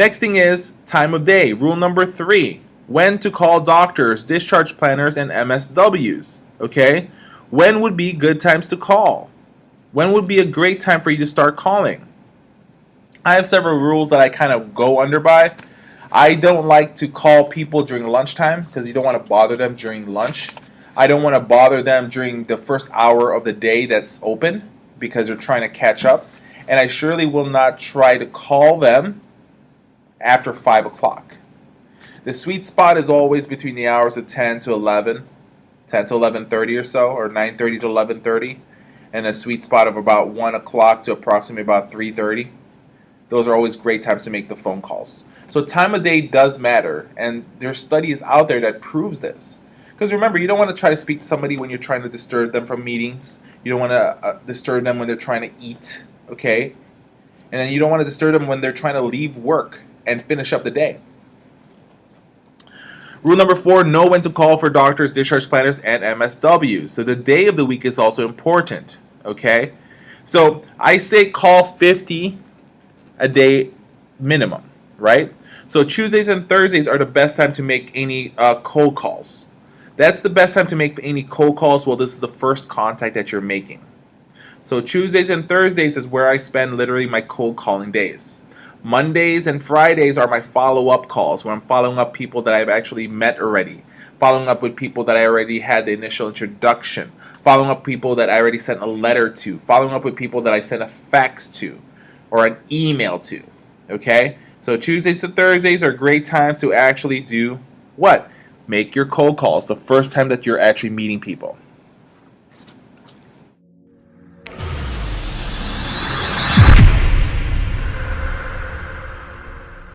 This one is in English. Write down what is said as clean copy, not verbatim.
Next thing is time of day. Rule number 3. When to call doctors, discharge planners, and MSWs. Okay? When would be good times to call? When would be a great time for you to start calling? I have several rules that I kind of go under by. I don't like to call people during lunchtime because you don't want to bother them during lunch. I don't want to bother them during the first hour of the day that's open because they're trying to catch up. And I surely will not try to call them after 5 o'clock. The sweet spot is always between the hours of 10 to 11, 10 to 11:30 or so, or 9:30 to 11:30, and a sweet spot of about 1 o'clock to approximately about 3:30. Those are always great times to make the phone calls. So time of day does matter, and there's studies out there that proves this. Because remember, you don't want to try to speak to somebody when you're trying to disturb them from meetings. You don't want to disturb them when they're trying to eat, okay? And then you don't want to disturb them when they're trying to leave work and finish up the day. Rule number 4, know when to call for doctors, discharge planners, and MSWs. So the day of the week is also important, okay? So I say call 50 a day minimum, right? So Tuesdays and Thursdays are the best time to make any cold calls. That's the best time to make any cold calls. Well, this is the first contact that you're making. So Tuesdays and Thursdays is where I spend literally my cold calling days. Mondays and Fridays are my follow-up calls, where I'm following up people that I've actually met already, following up with people that I already had the initial introduction, following up people that I already sent a letter to, following up with people that I sent a fax to or an email to, okay? So Tuesdays to Thursdays are great times to actually do what? Make your cold calls the first time that you're actually meeting people.